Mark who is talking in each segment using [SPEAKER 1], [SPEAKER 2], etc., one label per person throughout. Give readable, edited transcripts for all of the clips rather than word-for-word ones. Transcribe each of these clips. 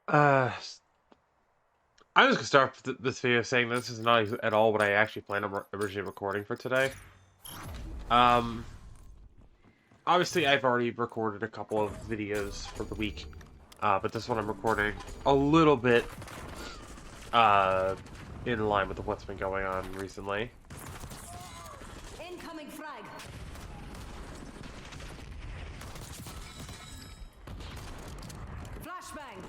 [SPEAKER 1] Uh, I'm just gonna start this video saying this is not at all what I actually planned on originally recording for today. Um, Obviously I've already recorded a couple of videos for the week, but this one I'm recording a little bit uh in line with what's been going on recently.
[SPEAKER 2] Incoming frag. Flashbang.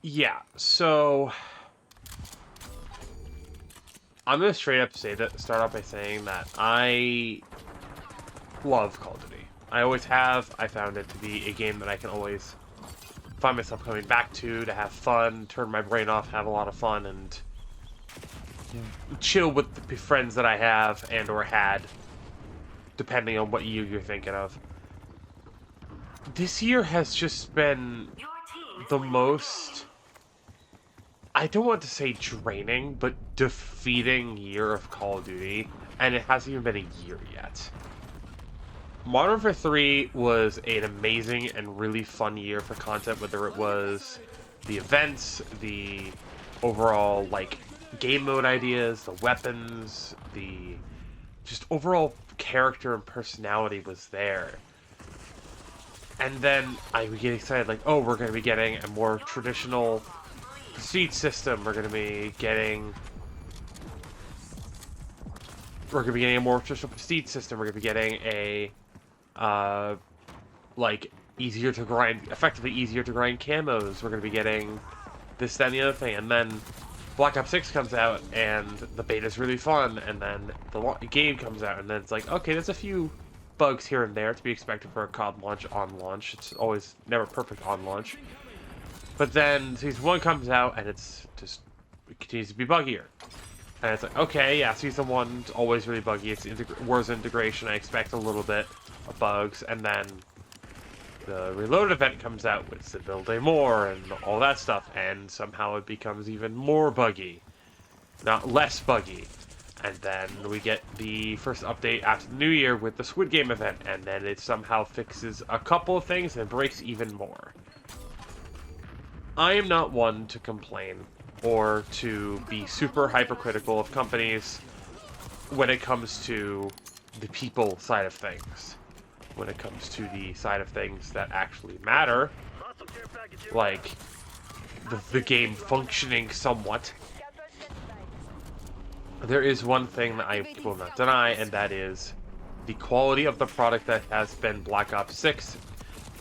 [SPEAKER 1] Yeah, so I'm gonna straight up start off by saying that I love Call of Duty. I always have. I found it to be a game that I can always find myself coming back to have fun, turn my brain off, have a lot of fun, and chill with the friends that I have and or had, depending on what year you're thinking of. This year has just been the most, I don't want to say draining, but defeating year of Call of Duty, and it hasn't even been a year yet. Modern Warfare 3 was an amazing and really fun year for content, whether it was the events, the overall, like, game mode ideas, the weapons, the just overall character and personality was there. And then I would get excited, like, oh, we're going to be getting a more traditional prestige system. We're going to be getting a more traditional prestige system. We're going to be getting a like easier to grind, effectively easier to grind camos. We're going to be getting this, that, and the other thing. And then Black Ops 6 comes out, and the beta's really fun. And then the game comes out, and then it's like, okay, there's a few bugs here and there to be expected for a COD launch on launch. It's always never perfect on launch. But then Season 1 comes out, and it continues to be buggier. And it's like, okay, yeah, Season 1's always really buggy. It's Warzone integration. I expect a little bit of bugs. And then the Reload event comes out with Civil Day More and all that stuff. And somehow it becomes even more buggy. Not less buggy. And then we get the first update after the new year with the Squid Game event. And then it somehow fixes a couple of things and breaks even more. I am not one to complain or to be super hypercritical of companies when it comes to the people side of things. When it comes to the side of things that actually matter, like the game functioning somewhat, there is one thing that I will not deny, and that is the quality of the product that has been Black Ops 6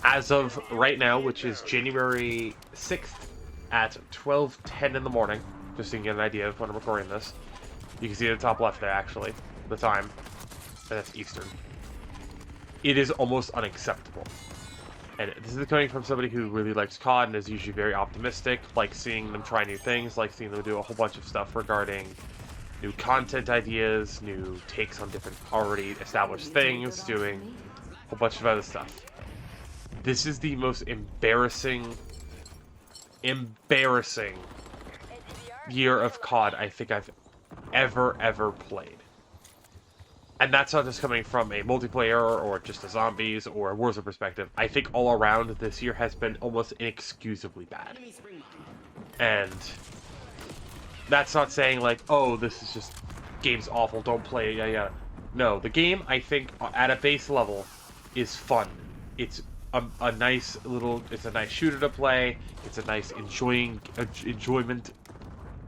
[SPEAKER 1] as of right now, which is January 6th at 12:10 in the morning, just so you can get an idea of when I'm recording this. You can see the top left there, actually, the time, and that's Eastern. It is almost unacceptable. And this is coming from somebody who really likes COD and is usually very optimistic, like seeing them try new things, like seeing them do a whole bunch of stuff regarding new content ideas, new takes on different already established things, doing a whole bunch of other stuff. This is the most embarrassing year of COD I think I've ever played. And that's not just coming from a multiplayer or just a zombies or a Warzone perspective. I think all around this year has been almost inexcusably bad. And that's not saying like, oh, this is just game's awful, don't play it, yeah. No, the game, I think, at a base level, is fun. It's a nice little, it's a nice shooter to play. It's a nice enjoyment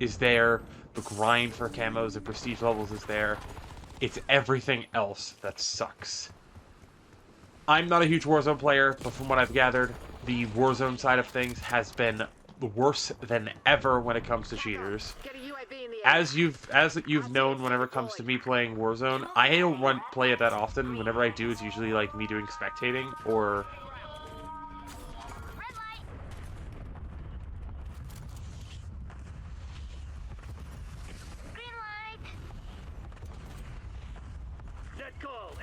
[SPEAKER 1] is there. The grind for camos and prestige levels is there. It's everything else that sucks. I'm not a huge Warzone player, but from what I've gathered, the Warzone side of things has been worse than ever when it comes to cheaters. As you've known, whenever it comes to me playing Warzone, I don't play it that often. Whenever I do, it's usually like me doing spectating or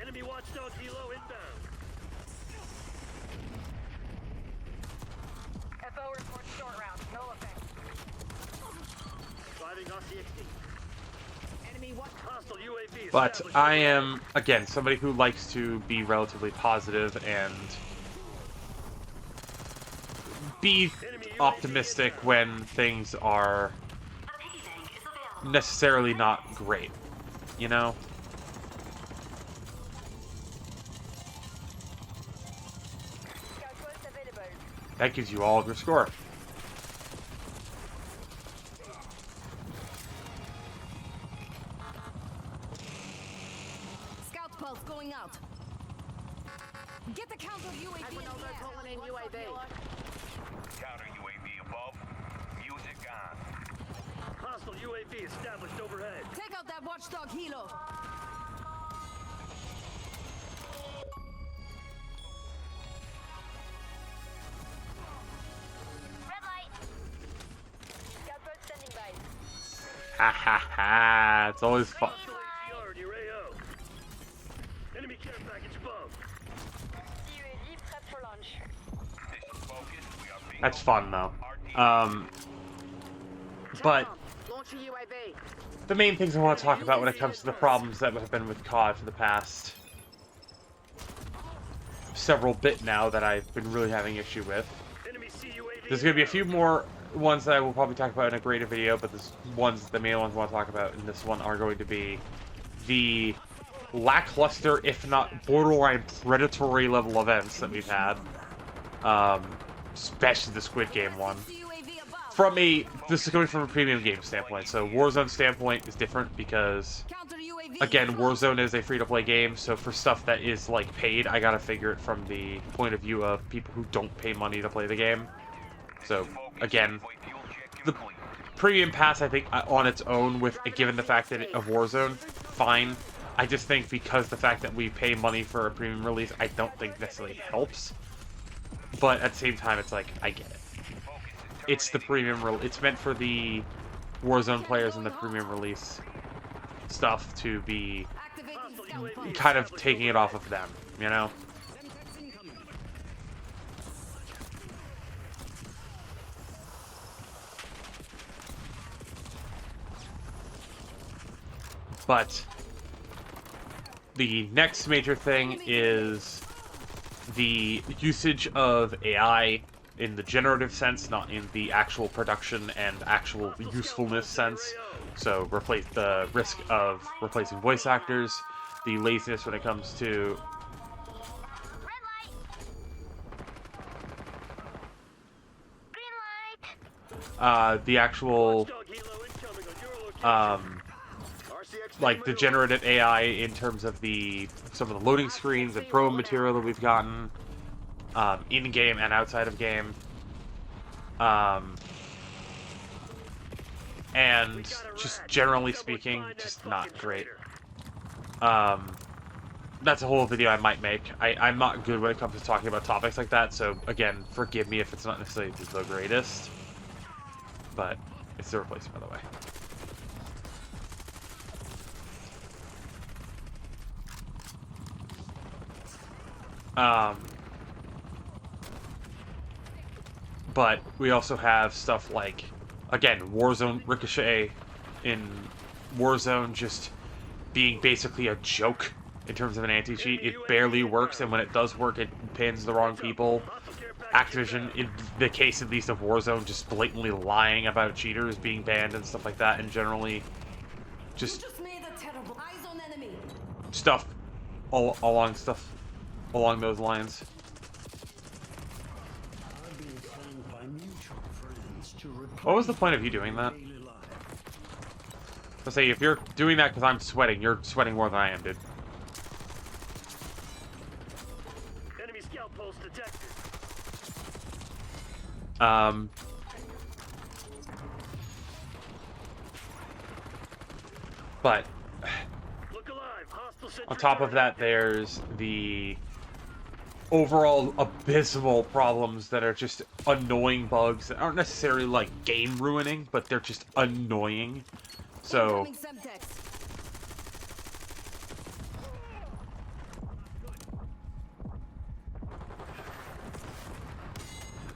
[SPEAKER 3] Enemy watchdog helo inbound.
[SPEAKER 2] FO reports short round. No effect.
[SPEAKER 3] Driving off the XD. Hostile UAV
[SPEAKER 1] But
[SPEAKER 3] established
[SPEAKER 1] I
[SPEAKER 3] overhead.
[SPEAKER 1] am, again, somebody who likes to be relatively positive and be
[SPEAKER 3] Enemy UAV
[SPEAKER 1] optimistic
[SPEAKER 3] inbound.
[SPEAKER 1] when things are necessarily not great, you know? That gives you all of your score.
[SPEAKER 2] Scout pulse going out. Get the counter UAV in the air.
[SPEAKER 4] Counter UAV above. Music on.
[SPEAKER 3] Hostile UAV established overhead.
[SPEAKER 2] Take out that watchdog helo.
[SPEAKER 1] Ha ha ha, it's always fun.
[SPEAKER 3] Hostile ATR near AO. Enemy care package above.
[SPEAKER 4] This is focus. We are being
[SPEAKER 1] That's fun, though. But the main things I want to talk about when it comes to the problems that have been with COD for the past several bit now that I've been really having issue with.
[SPEAKER 3] Enemy CUAV.
[SPEAKER 1] There's going to be a few more ones that I will probably talk about in a greater video, but the main ones I want to talk about in this one are going to be the lackluster, if not borderline predatory level events that we've had. Especially the Squid Game one.
[SPEAKER 2] UAV above.
[SPEAKER 1] This is coming from a premium game standpoint, so Warzone standpoint is different because,
[SPEAKER 2] Counter UAV.
[SPEAKER 1] again, Warzone is a free-to-play game, so for stuff that is, like, paid, I gotta figure it from the point of view of people who don't pay money to play the game. So, again, the premium pass, I think, on its own, given the fact that of Warzone, fine. I just think because the fact that we pay money for a premium release, I don't think necessarily helps. But at the same time, it's like, I get it. It's the premium it's meant for the Warzone players and the premium release stuff to be
[SPEAKER 2] Activating
[SPEAKER 1] kind of taking it off of them, you know? But the next major thing is the usage of AI in the generative sense, not in the actual production and actual usefulness sense. So replace the risk of replacing voice actors, the laziness when it comes to the actual
[SPEAKER 3] Watchdog helo incoming on your location.
[SPEAKER 1] like the generative AI in terms of some of the loading screens and promo material that we've gotten in game and outside of game, and just generally speaking, just not great. That's a whole video I might make. I'm not good when it comes to talking about topics like that, so again, forgive me if it's not necessarily the greatest, but it's the replacement, by the way. But we also have stuff like, again, Warzone Ricochet in Warzone just being basically a joke in terms of an anti-cheat. It barely works, and when it does work, it pins the wrong people. Activision, in the case at least of Warzone, just blatantly lying about cheaters being banned and stuff like that, and generally just
[SPEAKER 2] Just made a terrible eyes on enemy.
[SPEAKER 1] stuff along those lines. What was the point of you doing that? Let's say if you're doing that because I'm sweating, you're sweating more than I am, dude.
[SPEAKER 3] Enemy scout pulse detected.
[SPEAKER 1] But
[SPEAKER 3] Look alive. Hostile sentry
[SPEAKER 1] on top of that, there's the overall abysmal problems that are just annoying bugs that aren't necessarily like game ruining, but they're just annoying. So
[SPEAKER 2] Incoming Semtex.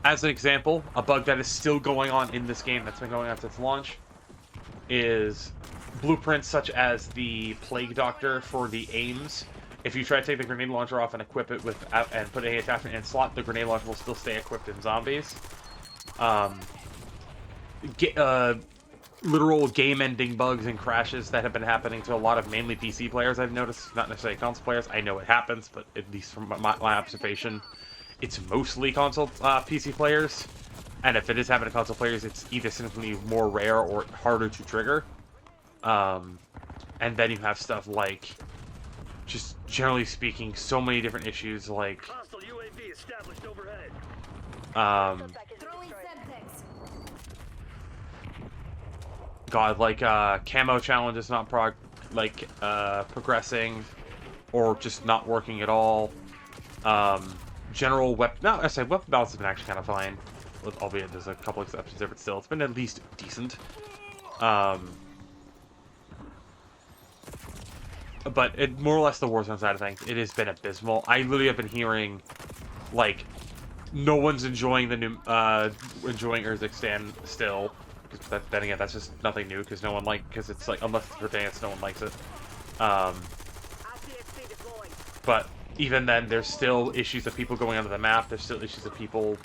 [SPEAKER 1] as an example, a bug that is still going on in this game that's been going on since launch is blueprints such as the Plague Doctor for the aims. If you try to take the grenade launcher off and equip it with and put a attachment in slot, the grenade launcher will still stay equipped in zombies. Literal game-ending bugs and crashes that have been happening to a lot of mainly PC players, I've noticed, not necessarily console players. I know it happens, but at least from my observation, it's mostly console PC players. And if it is happening to console players, it's either simply more rare or harder to trigger. And then you have stuff like, just generally speaking, so many different issues like
[SPEAKER 3] Hostile UAV established overhead.
[SPEAKER 2] Throwing Semtex.
[SPEAKER 1] God, like camo challenge is not progressing, or just not working at all. General weapon, no, I say weapon balance has been actually kind of fine, albeit there's a couple exceptions there, but still, it's been at least decent. But more or less the Warzone side of things, it has been abysmal. I literally have been hearing, like, no one's enjoying the new, enjoying Urzikstan still. Because then again, that's just nothing new, because because it's like, unless it's for dance, no one likes it. But even then, there's still issues of people going onto the map, there's still issues of people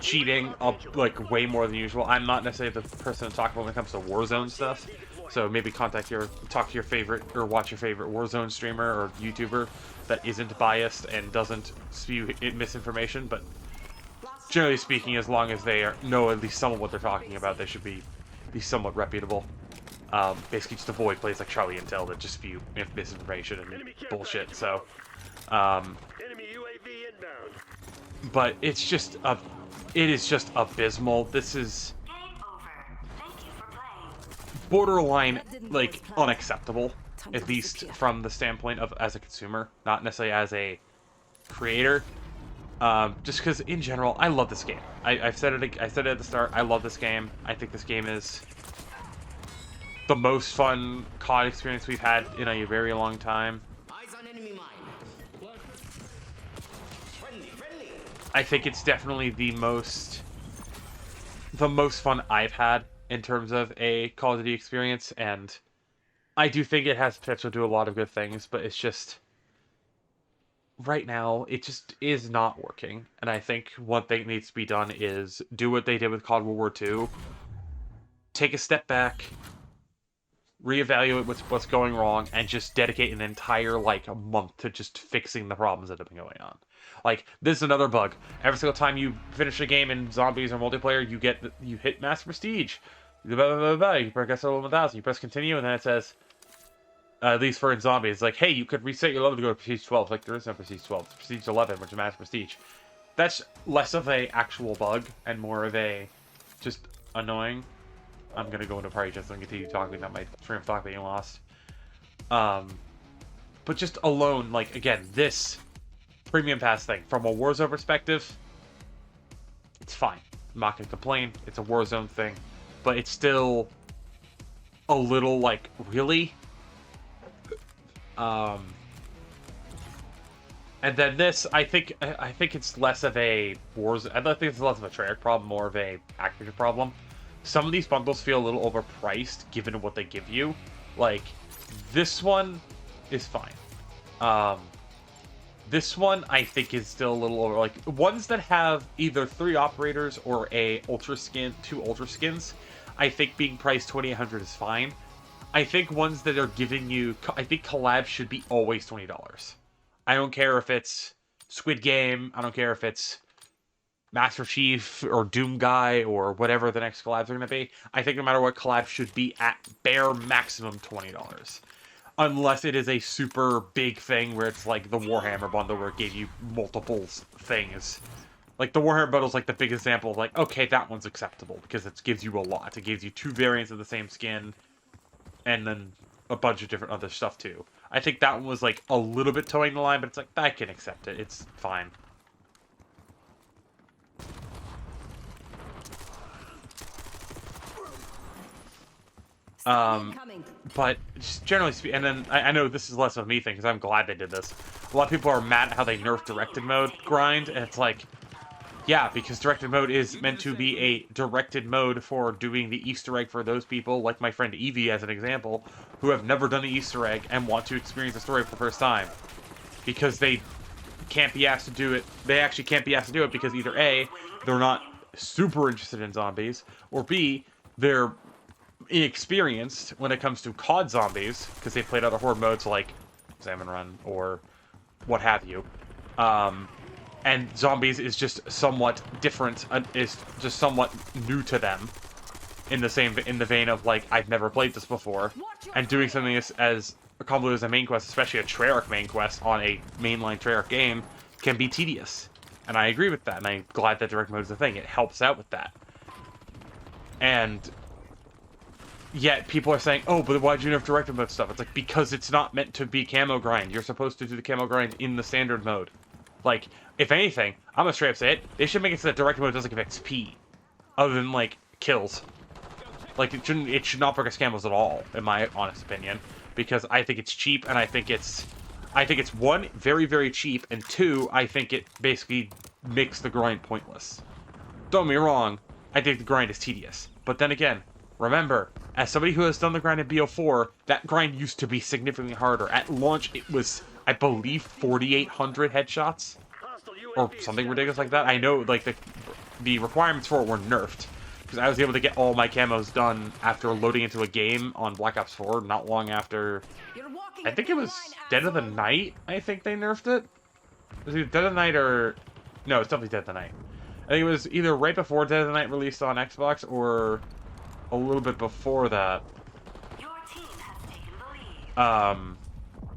[SPEAKER 1] cheating, like, way more than usual. I'm not necessarily the person to talk about when it comes to Warzone stuff. So maybe talk to your favorite, or watch your favorite Warzone streamer or YouTuber that isn't biased and doesn't spew misinformation. But generally speaking, as long as they know at least some of what they're talking about, they should be somewhat reputable. Basically, just avoid places like Charlie Intel that just spew misinformation and bullshit. So,
[SPEAKER 3] Enemy UAV inbound.
[SPEAKER 1] but it is just abysmal. This is borderline, like, unacceptable, at least from the standpoint of as a consumer, not necessarily as a creator. Just because, in general, I love this game. I said it at the start, I love this game. I think this game is the most fun COD experience we've had in a very long time. I think it's definitely the most fun I've had in terms of a Call of Duty experience, and I do think it has potential to do a lot of good things, but it's just, right now, it just is not working. And I think one thing needs to be done is do what they did with COD World War II. Take a step back, reevaluate what's going wrong, and just dedicate an entire, like, a month to just fixing the problems that have been going on. Like, this is another bug. Every single time you finish a game in zombies or multiplayer, you hit Master Prestige. Blah, blah, blah, blah. You press level 1000. You press continue, and then it says, at least for in zombies, it's like, hey, you could reset your level to go to Prestige 12. It's like, there is no Prestige 12. It's Prestige 11, which is Master Prestige. That's less of a actual bug, and more of a just annoying. I'm gonna go into party just and continue talking about my train of thought being lost. But just alone, like, again, this Premium Pass thing, from a Warzone perspective, it's fine. I'm not gonna complain. It's a Warzone thing. But it's still a little, like, really? And then this, I think it's less of a Warzone. I don't think it's less of a Treyarch problem, more of a Activision problem. Some of these bundles feel a little overpriced, given what they give you. Like, this one is fine. This one, I think, is still a little over. Like, ones that have either 3 operators or a ultra skin, 2 ultra skins, I think being priced $2,800 is fine. I think ones that are giving you, I think collabs should be always $20. I don't care if it's Squid Game, I don't care if it's Master Chief or Doom Guy or whatever the next collabs are going to be. I think no matter what, collab should be at bare maximum $20. Unless it is a super big thing where it's like the Warhammer bundle where it gave you multiple things. Like, the Warhammer bundle is like the big example of, like, okay, that one's acceptable because it gives you a lot. It gives you 2 variants of the same skin and then a bunch of different other stuff too. I think that one was, like, a little bit towing the line, but it's like, I can accept it. It's fine. But just generally speaking, and then I know this is less of a me thing because I'm glad they did this. A lot of people are mad at how they nerfed directed mode grind, and it's like, Yeah, because directed mode is meant to be a directed mode for doing the Easter egg for those people, like my friend Evie as an example, who have never done an Easter egg and want to experience the story for the first time. Because they can't be asked to do it. They actually can't be asked to do it because either A, they're not super interested in zombies, or B, they're inexperienced when it comes to COD zombies, because they played other horde modes like Salmon Run or what have you. And zombies is just somewhat different, is just somewhat new to them, in the vein of like, I've never played this before, and doing something as convoluted as a main quest, especially a Treyarch main quest on a mainline Treyarch game, can be tedious. And I agree with that, and I'm glad that direct mode is a thing. It helps out with that. And yet people are saying, oh, but why'd you nerf directed mode stuff? It's like, because it's not meant to be camo grind. You're supposed to do the camo grind in the standard mode. Like, if anything, I'm gonna straight up say it, they should make it so that directed mode doesn't give XP. Other than, like, kills. Like, it should not progress camos at all, in my honest opinion. Because I think it's cheap, and I think it's one, very, very cheap, and two, I think it basically makes the grind pointless. Don't get me wrong, I think the grind is tedious. But then again, remember, as somebody who has done the grind in BO4, that grind used to be significantly harder. At launch, it was, I believe, 4,800 headshots? Or something ridiculous like that. I know, like, the requirements for it were nerfed. Because I was able to get all my camos done after loading into a game on Black Ops 4, not long after... I think it was Dead of the Night, I think they nerfed it. It was either Dead of the Night or... No, it's definitely Dead of the Night. I think it was either right before Dead of the Night released on Xbox, or a little bit before that.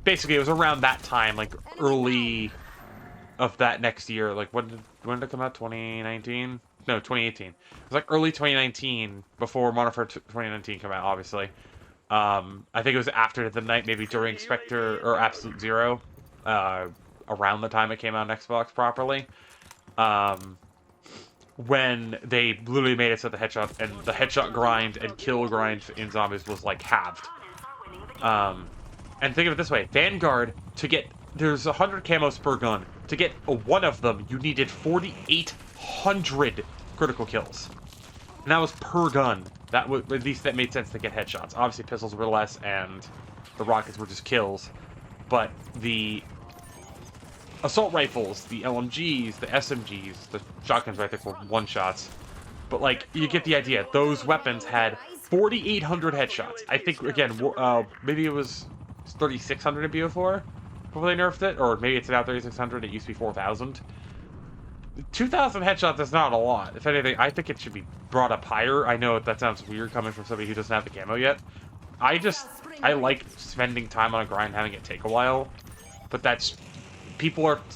[SPEAKER 1] Basically, it was around that time, like, early of that next year. Like, when did it come out? 2019? No, 2018. It was like early 2019, before Modern Warfare 2019 came out, obviously. I think it was after the night, maybe during Spectre or Absolute Zero, around the time it came out on Xbox properly. When they literally made it so the headshot grind and kill grind in zombies was like halved. And think of it this way: Vanguard, there's 100 camos per gun. To get one of them, you needed 4,800 critical kills. And that was per gun. At least that made sense to get headshots. Obviously, pistols were less, and the rockets were just kills. But the assault rifles, the LMGs, the SMGs, the shotguns right there were one-shots. But, like, you get the idea. Those weapons had 4,800 headshots. I think, again, maybe it was 3,600 in BO4 before they nerfed it, or maybe it's now 3,600. It used to be 4,000. 2,000 headshots is not a lot. If anything, I think it should be brought up higher. I know that sounds weird coming from somebody who doesn't have the camo yet. I like spending time on a grind, having it take a while. But it's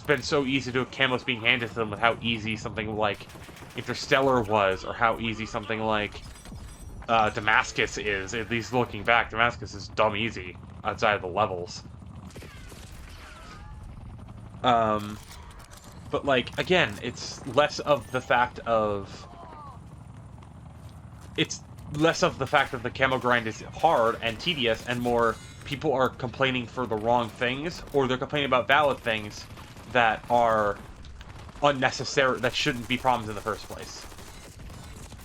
[SPEAKER 1] been so easy to do camos being handed to them with how easy something like Interstellar was, or how easy something like Damascus is. At least looking back, Damascus is dumb easy outside of the levels. But, like, again, it's less of the fact of the camo grind is hard and tedious, and more people are complaining for the wrong things, or they're complaining about valid things that are unnecessary, that shouldn't be problems in the first place.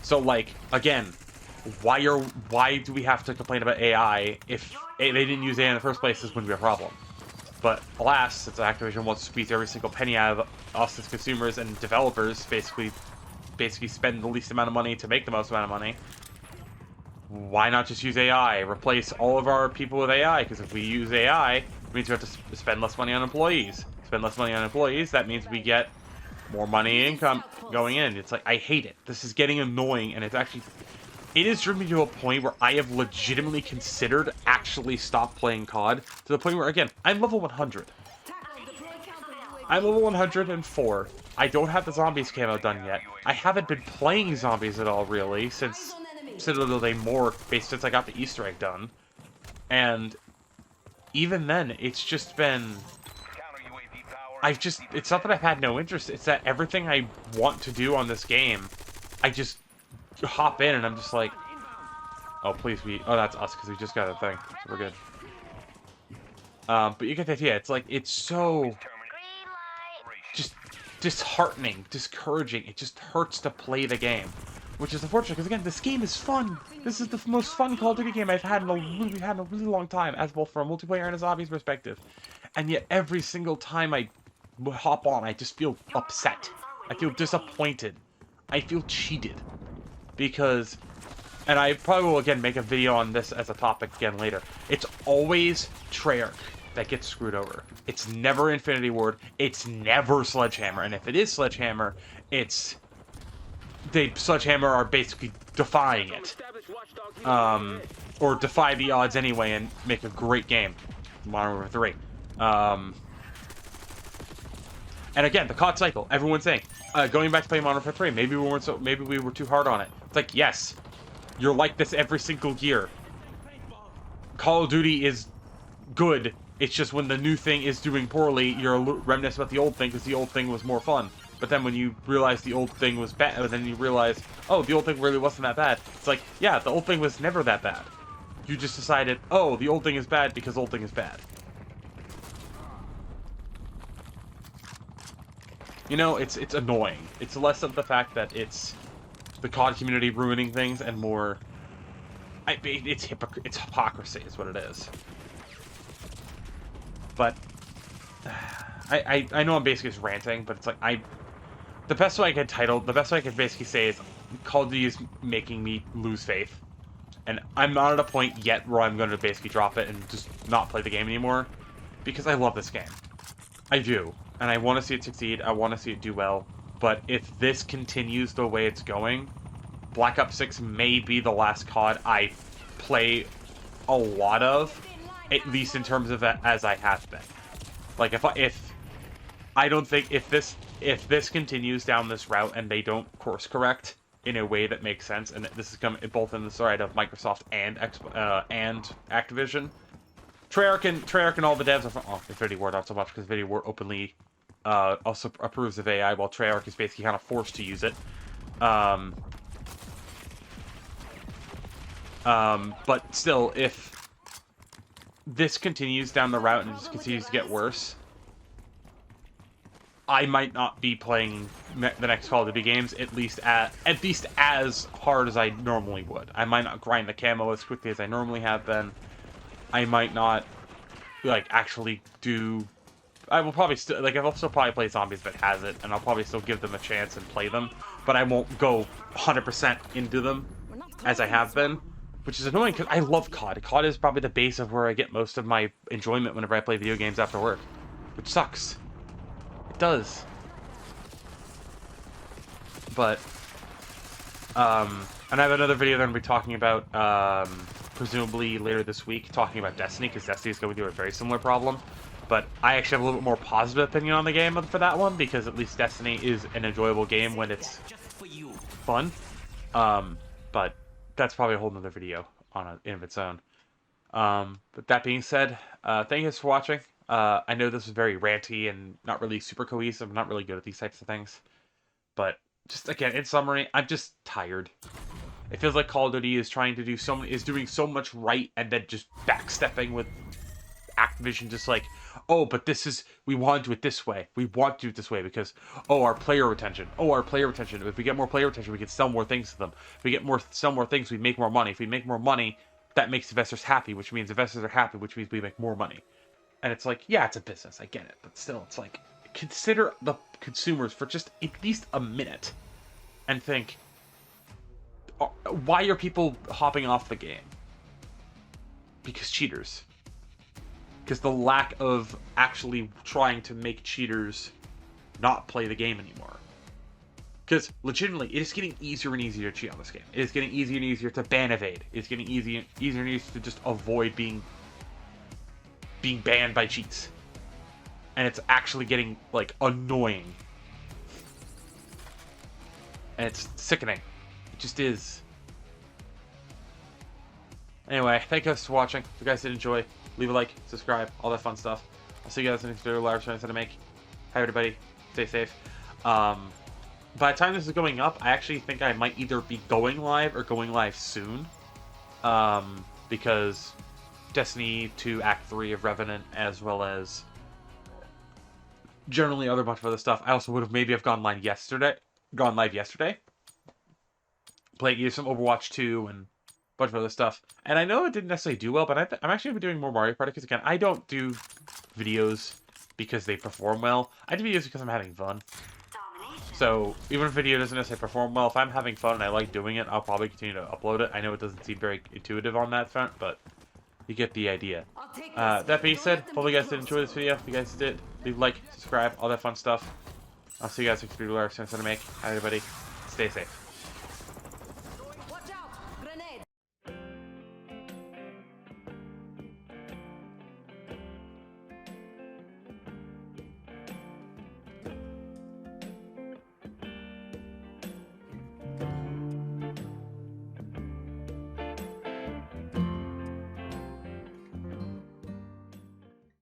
[SPEAKER 1] So, like, again, why do we have to complain about AI if they didn't use AI in the first place? This wouldn't be a problem. But alas, since Activision wants to squeeze every single penny out of us as consumers and developers, basically spend the least amount of money to make the most amount of money, why not just use AI? Replace all of our people with AI, because if we use AI, it means we have to spend less money on employees. Spend less money on employees, that means we get more money income going in. It's like, I hate it. This is getting annoying, and it has driven me to a point where I have legitimately considered actually stop playing COD, to the point where, again, I'm level 100. I'm level 104. I don't have the zombies camo done yet. I haven't been playing zombies at all, really, since Citadel more based since I got the Easter egg done. And even then, it's just been... it's not that I've had no interest, it's that everything I want to do on this game, I just hop in and I'm just like, oh, please be... Oh, that's us, because we just got a thing. So we're good. But you get the idea. It's like, it's so... Just
[SPEAKER 5] disheartening, discouraging. It just hurts to play the game, which is unfortunate because again, this game is fun. This is the most fun Call of Duty game I've had in a really long time, as both from a multiplayer and a zombies perspective. And yet every single time I hop on, I just feel upset. I feel disappointed. I feel cheated because, and I probably will again make a video on this as a topic again later. It's always Treyarch that gets screwed over. It's never Infinity Ward. It's never Sledgehammer. And if it is Sledgehammer, it's Sledgehammer are basically defying it, or defy the odds anyway and make a great game. Modern Warfare 3. And again, the COD cycle. Everyone's saying, going back to play Modern Warfare 3, maybe we were too hard on it. It's like, yes, you're like this every single year. Call of Duty is good. It's just when the new thing is doing poorly, you're reminiscent about the old thing because the old thing was more fun. But then when you realize the old thing was bad, then you realize, oh, the old thing really wasn't that bad. It's like, yeah, the old thing was never that bad. You just decided, oh, the old thing is bad because old thing is bad. You know, it's annoying. It's less of the fact that it's the COD community ruining things and more, it's hypocrisy is what it is. But I know I'm basically just ranting, but it's like the best way I could basically say is Call of Duty is making me lose faith. And I'm not at a point yet where I'm going to basically drop it and just not play the game anymore. Because I love this game. I do. And I want to see it succeed. I want to see it do well. But if this continues the way it's going, Black Ops 6 may be the last COD I play a lot of. At least in terms of as I have been. Like, if this continues down this route and they don't course correct in a way that makes sense, and this is coming both in the side of Microsoft and Activision, Treyarch and all the devs are Infinity Ward not so much because Infinity Ward openly also approves of AI, while Treyarch is basically kind of forced to use it. But still, if this continues down the route and just continues to get worse, I might not be playing the next Call of Duty games at least as hard as I normally would. I might not grind the camo as quickly as I normally have been. I might not actually do. I will probably still I'll still probably play zombies if it has it, and I'll probably still give them a chance and play them. But I won't go 100% into them as I have been. Which is annoying because I love COD. COD is probably the base of where I get most of my enjoyment whenever I play video games after work. Which sucks. It does. But, and I have another video that I'm going to be talking about, presumably later this week, talking about Destiny, because Destiny is going through a very similar problem. But I actually have a little bit more positive opinion on the game for that one, because at least Destiny is an enjoyable game when it's fun. But that's probably a whole nother video in of its own. But that being said, thank you guys for watching. I know this is very ranty and not really super cohesive. I'm not really good at these types of things. But just again, in summary, I'm just tired. It feels like Call of Duty is doing so much right and then just backstepping with Activision, just like, oh, but we want to do it this way. We want to do it this way because, oh, our player retention. Oh, our player retention. If we get more player retention, we can sell more things to them. If we sell more things, we make more money. If we make more money, that makes investors happy, which means investors are happy, which means we make more money. And it's like, yeah, it's a business. I get it. But still, it's like, consider the consumers for just at least a minute and think, why are people hopping off the game? Because cheaters. Because the lack of actually trying to make cheaters not play the game anymore. Because legitimately, it is getting easier and easier to cheat on this game. It is getting easier and easier to ban evade. It's getting easier and easier to just avoid being banned by cheats. And it's actually getting, annoying. And it's sickening. It just is. Anyway, thank you guys for watching. If you guys did enjoy, leave a like, subscribe, all that fun stuff. I'll see you guys in the next video live stream I make. Hi everybody, stay safe. By the time this is going up, I actually think I might either be going live or going live soon. Because Destiny 2 Act 3 of Revenant, as well as generally other bunch of other stuff. I also would have maybe have gone live yesterday. Playing either some Overwatch 2 and a bunch of other stuff. And I know it didn't necessarily do well, but I'm actually going to be doing more Mario Party because, again, I don't do videos because they perform well. I do videos because I'm having fun. So, even if a video doesn't necessarily perform well, if I'm having fun and I like doing it, I'll probably continue to upload it. I know it doesn't seem very intuitive on that front, but you get the idea. That being said, hopefully you guys did enjoy this video. If you guys did, leave a like, subscribe, all that fun stuff. I'll see you guys next video. Cinematic. Hi, everybody. Stay safe.